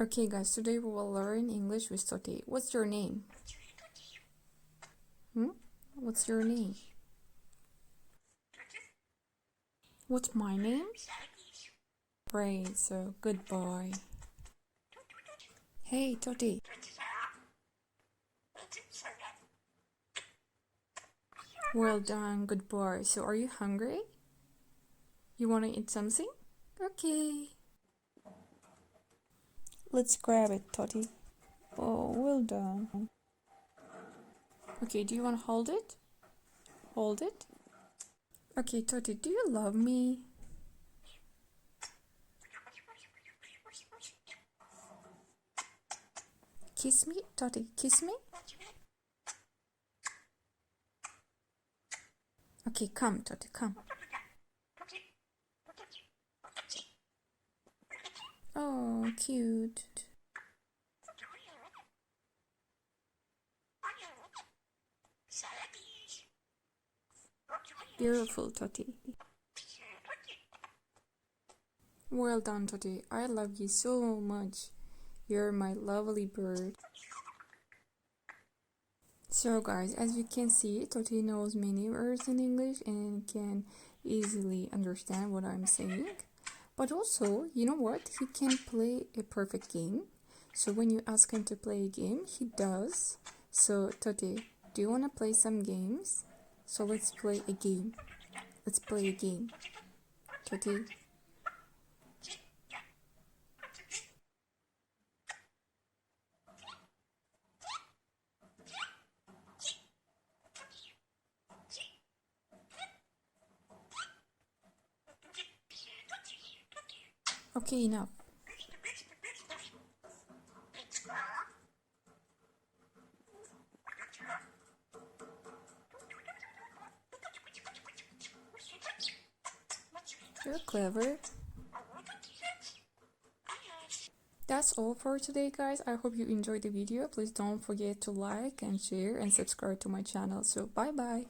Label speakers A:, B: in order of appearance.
A: Okay guys, today we will learn English with Toti. What's your name? What's your name? What's my name? Great, so good boy. Hey Toti. Well done, good boy. So are you hungry? You want to eat something? Okay. Let's grab it, Toti. Oh, well done. Okay, do you want to hold it? Hold it. Okay, Toti, do you love me? Kiss me, Toti, kiss me. Okay, come, Toti, come. Oh, cute. Beautiful, Toti. Well done, Toti. I love you so much. You're my lovely bird. So guys, as you can see, Toti knows many words in English and can easily understand what I'm saying. But also, you know what? He can play a perfect game. So when you ask him to play a game, he does. So Toti, do you want to play some games? So let's play a game. Let's play a game. Toti. Okay, enough. You're clever. That's all for today, guys. I hope you enjoyed the video. Please don't forget to like and share and subscribe to my channel. So bye bye.